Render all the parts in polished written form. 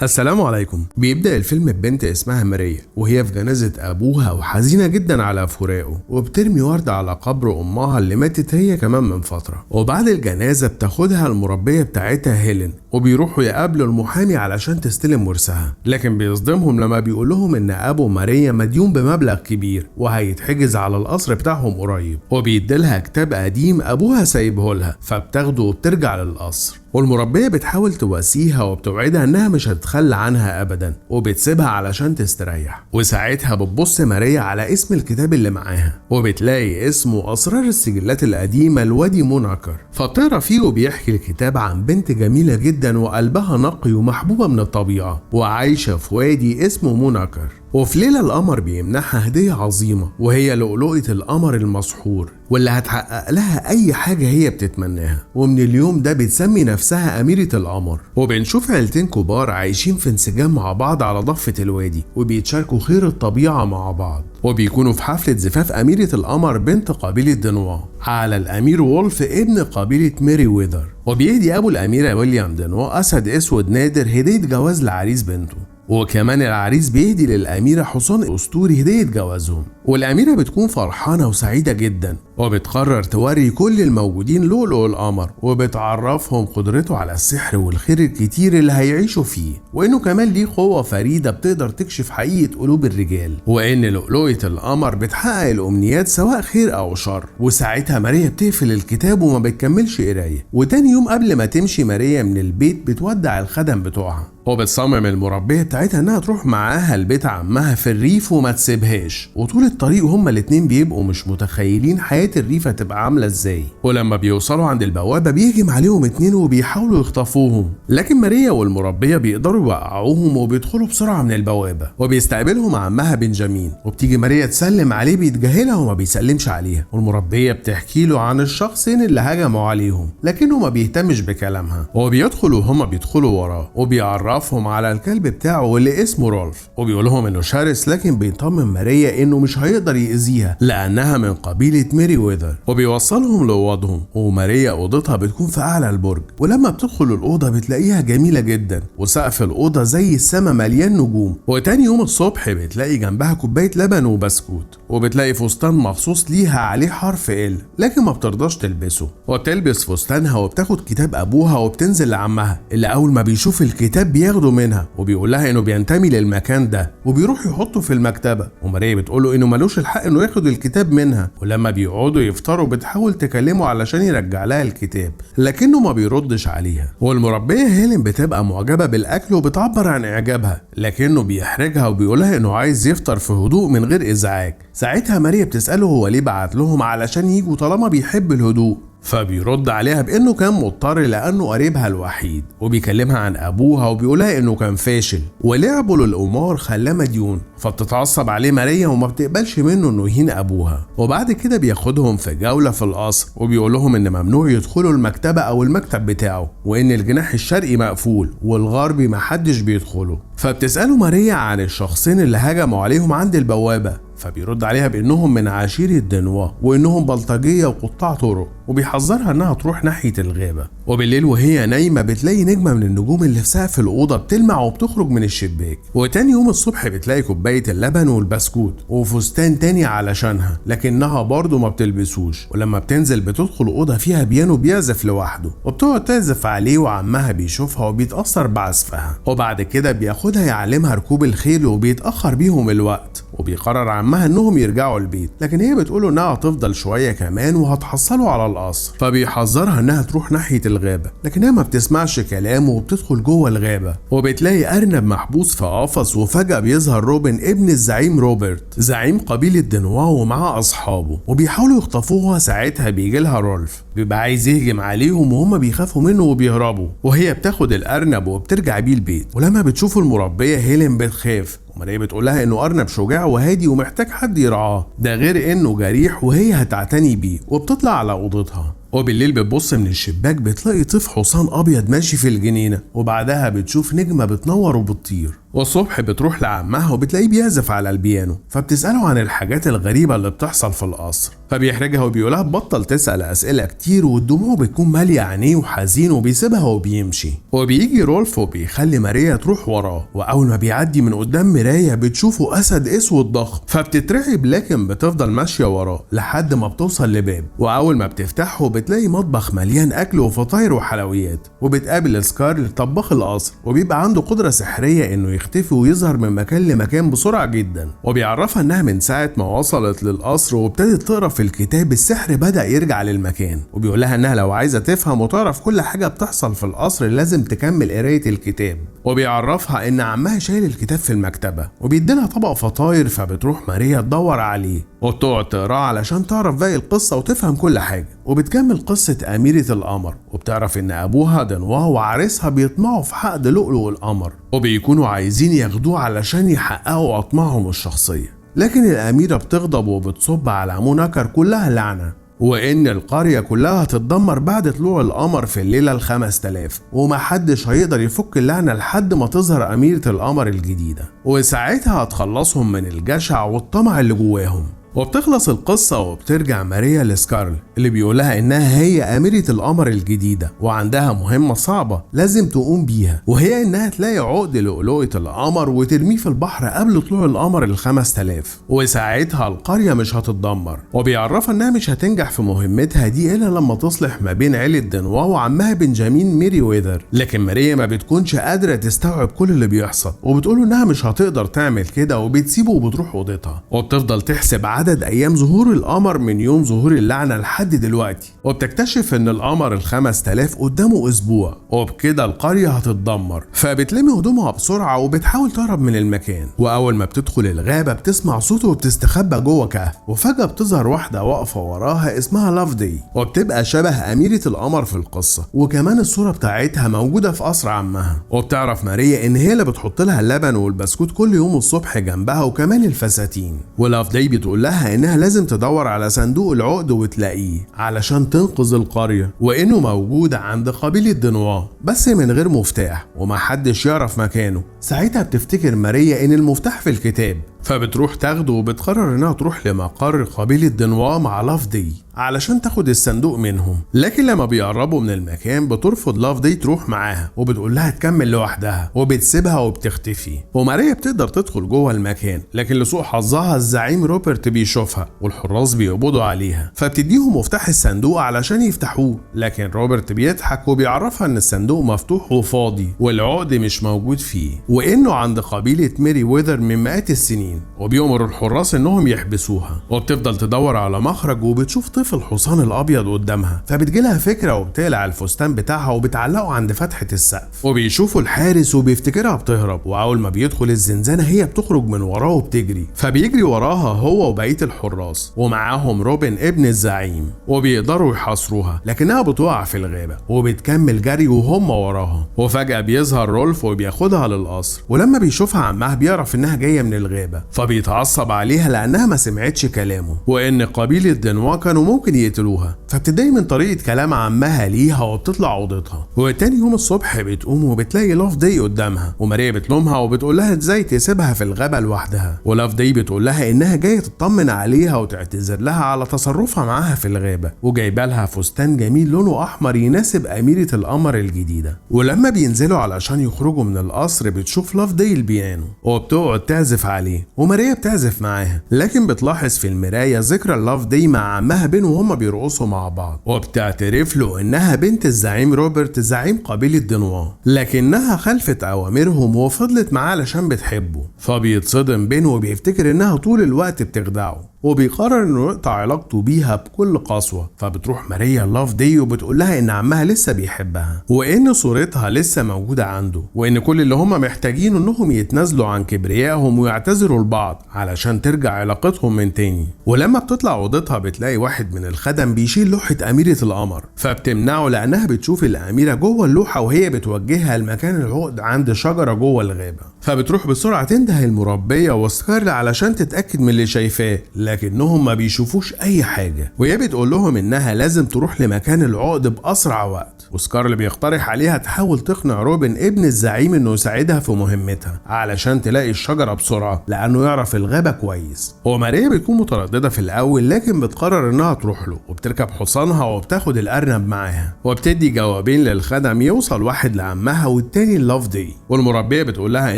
السلام عليكم. بيبدأ الفيلم ببنت اسمها ماريا وهي في جنازة أبوها وحزينة جدا على فراقه، وبترمي وردة على قبر أمها اللي ماتت هي كمان من فترة. وبعد الجنازة بتاخدها المربية بتاعتها هيلين وبيروحوا يقابلوا المحامي علشان تستلم ورثها، لكن بيصدمهم لما بيقول لهم إن أبو ماريا مديون بمبلغ كبير وهيتحجز على القصر بتاعهم قريب، وبيديلها كتاب قديم أبوها سايبهولها فبتاخده وبترجع للقصر. والمربية بتحاول تواسيها وبتوعدها انها مش هتتخلى عنها ابدا وبتسيبها علشان تستريح. وساعتها بتبص ماريا على اسم الكتاب اللي معاها وبتلاقي اسمه اسرار السجلات القديمة لوادي موناكر، فبتقرا فيه وبيحكي الكتاب عن بنت جميلة جدا وقلبها نقي ومحبوبة من الطبيعة وعايشة في وادي اسمه موناكر. وفي ليلة القمر بيمنحها هدية عظيمة وهي لؤلؤة القمر المسحور واللي هتحقق لها أي حاجة هي بتتمناها، ومن اليوم ده بتسمي نفسها أميرة القمر. وبنشوف عيلتين كبار عايشين في انسجام مع بعض على ضفة الوادي وبيتشاركوا خير الطبيعة مع بعض، وبيكونوا في حفلة زفاف أميرة القمر بنت قبيلة دنوا على الأمير وولف ابن قبيلة ميري ويذر. وبيهدي أبو الأميرة ويليام دنوا أسد أسود نادر هدية جواز لعريس بنته، وكمان العريس بيهدي للأميرة حصان أسطوري هدية جوازهم. والأميرة بتكون فرحانة وسعيدة جدا وبتقرر توري كل الموجودين لؤلؤ القمر وبتعرفهم قدرته على السحر والخير الكتير اللي هيعيشوا فيه، وإنه كمان ليه قوة فريدة بتقدر تكشف حقيقة قلوب الرجال، وإن لؤلؤة القمر بتحقق الأمنيات سواء خير أو شر. وساعتها ماريا بتقفل الكتاب وما بتكملش قراية، وتاني يوم قبل ما تمشي ماريا من البيت بتودع الخدم بتوعها، وبتصمم المربية بتاعتها انها تروح معاها لبيت عمها في الريف وما تسيبهاش. وطول الطريق هما الاتنين بيبقوا مش متخيلين حياة الريف هتبقى عاملة ازاي. ولما بيوصلوا عند البوابة بيهجم عليهم اتنين وبيحاولوا يخطفوهم، لكن ماريا والمربية بيقدروا يوقعوهم وبيدخلوا بسرعة من البوابة. وبيستقبلهم عمها بنجامين وبتيجي ماريا تسلم عليه بيتجاهلها وما بيسلمش عليها، والمربية بتحكي له عن الشخصين اللي هجموا عليهم لكنه ما بيهتمش بكلامها. وبيدخلوا وهما بيدخلوا وراه وبيعرفهم على الكلب بتاعه اللي اسمه رولف، وبيقول لهم انه شرس لكن بيطمن ماريا انه مش هيقدر يأذيها لانها من قبيلة ميري ويذر. وبيوصلهم لأوضهم، وماريا اوضتها بتكون في اعلى البرج، ولما بتدخل الاوضه بتلاقيها جميله جدا وسقف الاوضه زي السما مليان نجوم. وتاني يوم الصبح بتلاقي جنبها كوبايه لبن وبسكوت، وبتلاقي فستان مخصوص ليها عليه حرف ال لكن ما بترضاش تلبسه، وبتلبس فستانها وبتاخد كتاب ابوها وبتنزل لعمها اللي اول ما بيشوف الكتاب بياخده منها وبيقول لها انه بينتمي للمكان ده وبيروح يحطه في المكتبه. وماريا بتقوله انه ملوش الحق انه ياخد الكتاب منها. ولما بيقعدوا يفطروا بتحاول تكلمه علشان يرجع لها الكتاب لكنه ما بيردش عليها. والمربيه هيلين بتبقى معجبه بالاكل وبتعبر عن اعجابها لكنه بيحرجها وبيقولها انه عايز يفطر في هدوء من غير ازعاج. ساعتها ماريا بتساله هو ليه بعت لهم علشان يجوا طالما بيحب الهدوء، فبيرد عليها بانه كان مضطر لانه قريبها الوحيد، وبيكلمها عن ابوها وبيقولها انه كان فاشل ولعبه للقمار خلاه مديون. فبتتعصب عليه ماريا وما بتقبلش منه انه يهين ابوها. وبعد كده بياخدهم في جوله في القصر وبيقول لهم ان ممنوع يدخلوا المكتبه او المكتب بتاعه، وان الجناح الشرقي مقفول والغربي محدش بيدخله. فبتساله ماريا عن الشخصين اللي هجموا عليهم عند البوابه، فبيرد عليها بانهم من عشيرة دنوا وانهم بلطجية وقطاع طرق، وبيحذرها انها تروح ناحية الغابة. وبالليل وهي نايمة بتلاقي نجمة من النجوم اللي في سقف الأوضة بتلمع وبتخرج من الشباك. وتاني يوم الصبح بتلاقي كوباية اللبن والبسكوت وفستان تاني علشانها لكنها برضه ما بتلبسوش. ولما بتنزل بتدخل أوضة فيها بيانو بيعزف لوحده وبتقعد تعزف عليه، وعمها بيشوفها وبيتأثر بعزفها. وبعد كده بياخدها يعلمها ركوب الخيل وبيتأخر بيهم الوقت، وبيقرر عمها انهم يرجعوا البيت لكن هي بتقوله انها هتفضل شويه كمان وهتحصلوا على القصر. فبيحذرها انها تروح ناحيه الغابه لكنها ما بتسمعش كلامه وبتدخل جوه الغابه، وبتلاقي ارنب محبوس في قفص. وفجاه بيظهر روبن ابن الزعيم روبرت زعيم قبيله دنوا ومعاه اصحابه وبيحاولوا يخطفوها. ساعتها بيجي لها رولف بيبقى عايز يهجم عليهم وهم بيخافوا منه وبيهربوا، وهي بتاخد الارنب وبترجع بيه البيت. ولما بتشوفوا المربيه هيلين بتخاف، وماريا بتقولها انه ارنب شجاع وهادي ومحتاج حد يرعاه، ده غير انه جريح وهي هتعتني بيه. وبتطلع على اوضتها، وبالليل بتبص من الشباك بتلاقي طيف حصان ابيض ماشي في الجنينه، وبعدها بتشوف نجمه بتنور وبتطير. والصبح بتروح لعمها وبتلاقيه بيعزف على البيانو، فبتسأله عن الحاجات الغريبة اللي بتحصل في القصر، فبيحرجها وبيقولها بطل تسأل أسئلة كتير، والدموع بتكون مالية عينيه وحزين وبيسيبها وبيمشي. وبيجي رولف وبيخلي ماريا تروح وراه، وأول ما بيعدي من قدام مراية بتشوفه أسد أسود ضخم، فبتترعب لكن بتفضل ماشية وراه لحد ما بتوصل لباب، وأول ما بتفتحه بتلاقي مطبخ مليان أكل وفطاير وحلويات، وبتقابل سكارلت طباخ القصر، وبيبقى عنده قدرة سحرية إنه يختفي ويظهر من مكان لمكان بسرعة جدا، وبيعرفها إنها من ساعة ما وصلت للقصر وابتدت تقرا في الكتاب السحر بدأ يرجع للمكان، وبيقول لها إنها لو عايزة تفهم وتعرف كل حاجة بتحصل في القصر لازم تكمل قراية الكتاب، وبيعرفها إن عمها شايل الكتاب في المكتبة، وبيديلها طبق فطاير، فبتروح ماريا تدور عليه وتقعد تقراه علشان تعرف باقي القصة وتفهم كل حاجة. وبتكمل قصة أميرة القمر، وبتعرف إن أبوها دنوا وعريسها بيطمعوا في حقد لؤلؤ القمر، وبيكونوا عايزين ياخدوه علشان يحققوا أطماعهم الشخصية، لكن الأميرة بتغضب وبتصب على موناكر كلها لعنة، وإن القرية كلها هتتدمر بعد طلوع القمر في الليلة ال5000، ومحدش هيقدر يفك اللعنة لحد ما تظهر أميرة القمر الجديدة، وساعتها هتخلصهم من الجشع والطمع اللي جواهم. وبتخلص القصة وبترجع ماريا لسكارل اللي بيقولها إنها هي أميرة القمر الجديدة، وعندها مهمة صعبة لازم تقوم بيها، وهي إنها تلاقي عقد لؤلؤة القمر وترميه في البحر قبل طلوع القمر ال5000، وساعتها القرية مش هتتدمر. وبيعرفها إنها مش هتنجح في مهمتها دي إلا لما تصلح ما بين عيلة دنوا وعمها بنجامين ميري ويذر، لكن ماريا ما بتكونش قادرة تستوعب كل اللي بيحصل، وبتقوله إنها مش هتقدر تعمل كده، وبتسيبه وبتروح أوضتها، وبتفضل تحسب عدد أيام ظهور القمر من يوم ظهور اللعنة لحد دلوقتي، وبتكتشف إن القمر ال5000 قدامه أسبوع، وبكده القرية هتتدمر. فبتلم هدومها بسرعة وبتحاول تهرب من المكان، وأول ما بتدخل الغابة بتسمع صوته وبتستخبى جوه كهف، وفجأة بتظهر واحدة واقفة وراها اسمها لافدي، وبتبقى شبه أميرة القمر في القصة، وكمان الصورة بتاعتها موجودة في قصر عمها. وبتعرف ماريا إن هي اللي بتحط لها اللبن والبسكوت كل يوم الصبح جنبها، وكمان الفساتين. ولافدي بتقول لها إنها لازم تدور على صندوق العقد وتلاقيه علشان تنقذ القرية، وإنه موجود عند قبيلة دنوا بس من غير مفتاح ومحدش يعرف مكانه. ساعتها بتفتكر ماريا إن المفتاح في الكتاب، فبتروح تاخده وبتقرر انها تروح لمقر قبيلة دنوا مع لافدي علشان تاخد الصندوق منهم، لكن لما بيقربوا من المكان بترفض لافدي تروح معاها، وبتقول لها تكمل لوحدها، وبتسيبها وبتختفي. وماريا بتقدر تدخل جوه المكان، لكن لسوء حظها الزعيم روبرت بيشوفها والحراس بيقبضوا عليها، فبتديهم مفتاح الصندوق علشان يفتحوه، لكن روبرت بيضحك وبيعرفها ان الصندوق مفتوح وفاضي والعقد مش موجود فيه، وانه عند قبيلة ميري ويذر من مئات السنين، وبيأمر الحراس انهم يحبسوها. وبتفضل تدور على مخرج، وبتشوف طفل الحصان الابيض قدامها، فبتجيلها فكره وبتقلع الفستان بتاعها وبتعلقه عند فتحه السقف، وبيشوفوا الحارس وبيفتكرها بتهرب، واول ما بيدخل الزنزانه هي بتخرج من وراه وبتجري، فبيجري وراها هو وبقيه الحراس ومعاهم روبن ابن الزعيم، وبيقدروا يحاصروها لكنها بتقع في الغابه، وبتكمل جري وهم وراها. وفجاه بيظهر رولف وبياخدها للقصر، ولما بيشوفها عمها بيعرف انها جايه من الغابه، فبيتعصب عليها لانها ما سمعتش كلامه، وان قبيله دنوا كانوا ممكن يقتلوها، فبتضايق من طريقه كلام عمها ليها وبتطلع اوضتها. وتاني يوم الصبح بتقوم وبتلاقي لافدي قدامها، وماريا بتلومها وبتقول لها ازاي تسيبها في الغابه لوحدها، ولافدي بتقول لها انها جايه تطمن عليها وتعتذر لها على تصرفها معاها في الغابه، وجايبه لها فستان جميل لونه احمر يناسب اميره القمر الجديده. ولما بينزلوا علشان يخرجوا من القصر بتشوف لافدي البيانو وبتقعد تعزف عليه، وماريا بتعزف معاها، لكن بتلاحظ في المرايه ذكرى لافدي مع عمها بين وهما بيرقصوا مع بعض، وبتعترف له انها بنت الزعيم روبرت زعيم قبيله دنوا، لكنها خلفت اوامرهم وفضلت معاه علشان بتحبه. فبيتصدم بينه وبيفتكر انها طول الوقت بتخدعه، وبيقرر انه يقطع علاقته بيها بكل قسوه. فبتروح ماريا لافدي وبتقول لها ان عمها لسه بيحبها، وان صورتها لسه موجوده عنده، وان كل اللي هم محتاجينه انهم يتنازلوا عن كبريائهم ويعتذروا لبعض علشان ترجع علاقتهم من تاني. ولما بتطلع اوضتها بتلاقي واحد من الخدم بيشيل لوحه اميره القمر، فبتمنعه لانها بتشوف الاميره جوه اللوحه وهي بتوجهها لمكان العقد عند شجره جوه الغابه. فبتروح بسرعه تنده المربيه وسكارل علشان تتاكد من اللي شايفاه، لكنهم ما بيشوفوش اي حاجة، وهي بتقول لهم انها لازم تروح لمكان العقد باسرع وقت. وسكارل بيقترح عليها تحاول تقنع روبن ابن الزعيم انه يساعدها في مهمتها علشان تلاقي الشجرة بسرعة لانه يعرف الغابة كويس. وماريا بتكون مترددة في الاول لكن بتقرر انها تروح له، وبتركب حصانها وبتاخد الارنب معاها، وبتدي جوابين للخدم يوصل واحد لعمها والتاني للاف دي. والمربية بتقول لها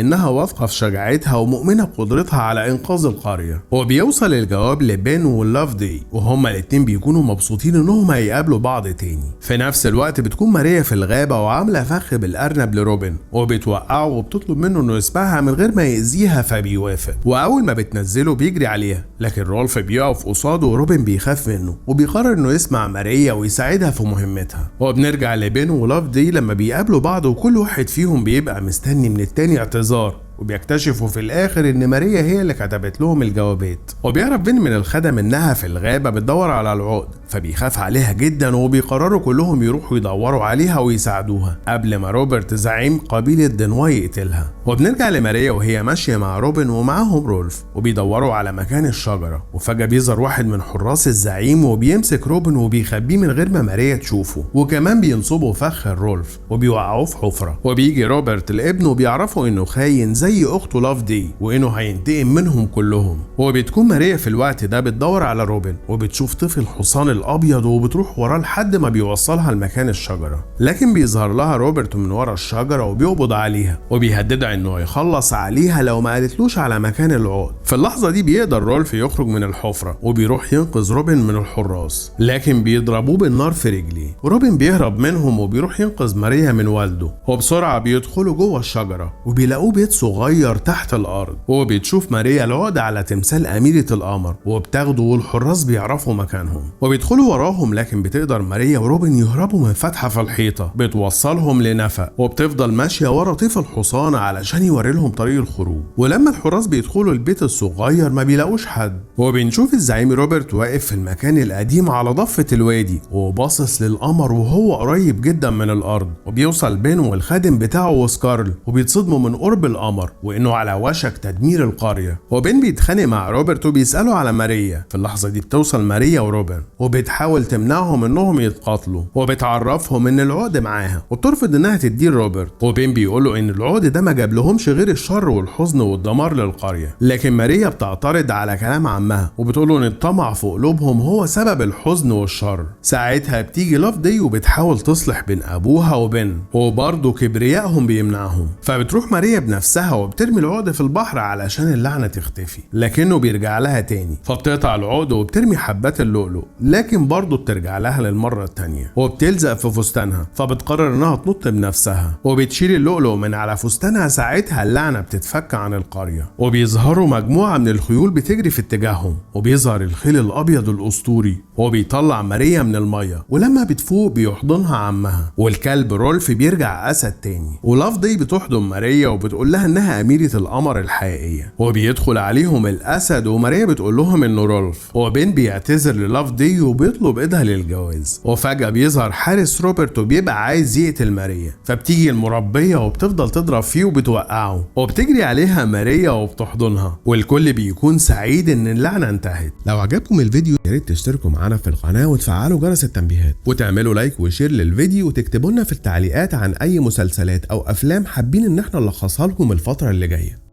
انها واثقة في شجاعتها ومؤمنة بقدرتها على انقاذ القرية. وبيوصل الجواب لبين واللاف دي، وهما الاتنين بيكونوا مبسوطين انهم هيقابلوا بعض تاني. في نفس الوقت بتكون ماريا في الغابة وعاملة فخ بالارنب لروبن، وبتوقعه وبتطلب منه انه يسبقها من غير ما يأذيها، فبيوافق. واول ما بتنزله بيجري عليها، لكن رولف بيقف قصاده وروبن بيخاف منه، وبيقرر انه يسمع ماريا ويساعدها في مهمتها. وبنرجع لبين ولاف دي لما بيقابلوا بعض، وكل واحد فيهم بيبقى مستني من التاني اعتذار، وبيكتشفوا في الاخر ان ماريا هي اللي كتبت لهم الجوابات. وبيعرف بين من الخدم انها في الغابة بتدور على العقد، فبيخاف عليها جدا، وبيقرروا كلهم يروحوا يدوروا عليها ويساعدوها قبل ما روبرت زعيم قبيلة دنواي يقتلها. وبنرجع لماريا وهي ماشية مع روبن ومعاهم رولف، وبيدوروا على مكان الشجرة، وفجأة بيظهر واحد من حراس الزعيم وبيمسك روبن وبيخبيه من غير ما ماريا تشوفه، وكمان بينصبوا فخ رولف وبيوقعوه في حفرة. وبيجي روبرت الابن وبيعرفوا انه خاين زي اخته لاف دي، وانه هينتقم منهم كلهم. وبتكون ماريا في الوقت ده بتدور على روبن، وبتشوف طفل الحصان الابيض وبتروح وراه لحد ما بيوصلها لمكان الشجرة، لكن بيظهر لها روبرت من ورا الشجرة وبيقبض عليها، وبيهددها انه يخلص عليها لو ما قالتلوش على مكان العقد. في اللحظة دي بيقدر رولف يخرج من الحفرة وبيروح ينقذ روبن من الحراس، لكن بيضربوه بالنار في رجليه. وروبن بيهرب منهم وبيروح ينقذ ماريا من والده، وبسرعة بيدخلوا جوه الشجرة وبيلاقوه بيت صغير تحت الارض. وبتشوف ماريا العقد على تمثال اميرة القمر وبتاخده، والحراس بيعرفوا مكانهم وبيدخلوا وراهم، لكن بتقدر ماريا وروبن يهربوا من فتحة في الحيطة بتوصلهم لنفق، وبتفضل ماشية ورا طيف الحصان علشان يوري لهم طريق الخروج. ولما الحراس بيدخلوا البيت الصغير ما بيلاقوش حد، وبنشوف الزعيم روبرت واقف في المكان القديم على ضفة الوادي وباصص للقمر وهو قريب جدا من الارض. وبيوصل بين والخادم بتاعه وسكارل وبيتصدموا من قرب القمر وانه على وشك تدمير القرية. وبين بيتخانق مع روبرت وبيسأله على ماريا. في اللحظة دي بتوصل ماريا وروبن وبتحاول تمنعهم انهم يتقاتلوا، وبتعرفهم ان العقد معاها وبترفض انها تديه روبرت. وبين بيقوله ان العقد ده ما جابلهمش غير الشر والحزن والدمار للقرية، لكن ماريا بتعترض على كلام عمها وبتقوله ان الطمع في قلوبهم هو سبب الحزن والشر. ساعتها بتيجي لاف دي وبتحاول تصلح بين ابوها وبين، وبرضه كبريائهم بيمنعهم، فبتروح ماريا بنفسها وبترمي العقد في البحر علشان اللعنة تختفي، لكنه بيرجع لها تاني، فبتقطع العقد وبترمي حبات اللؤلؤ، لكن برضه بترجع لها للمرة التانية وبتلزق في فستانها، فبتقرر انها تنط بنفسها وبتشيل اللؤلؤ من على فستانها. ساعتها اللعنة بتتفك عن القرية وبيظهروا مجموعة من الخيول بتجري في اتجاههم، وبيظهر الخيل الابيض الاسطوري وبيطلع ماريا من المية، ولما بتفوق بيحضنها عمها، والكلب رولف بيرجع اسد تاني. ولاف دي بتحضن ماريا وبتقول لها انها اميرة القمر الحقيقية، وبيدخل عليهم الاسد وماريا بتقول لهم انه رولف. وبين بيعتذر للاف دي وبيطلب ايدها للجواز، وفجأة بيظهر حارس روبرت وبيبقى عايز يقتل ماريا، فبتيجي المربية وبتفضل تضرب فيه وبتوقعه، وبتجري عليها ماريا وبتحضنها، والكل بيكون سعيد ان اللعنة انتهت. لو عجبكم الفيديو يا ريت تشتركوا معانا في القناة وتفعلوا جرس التنبيهات، وتعملوا لايك وشير للفيديو، وتكتبوا لنا في التعليقات عن اي مسلسلات او افلام حابين ان احنا نلخصها لكم الفترة اللي جاية.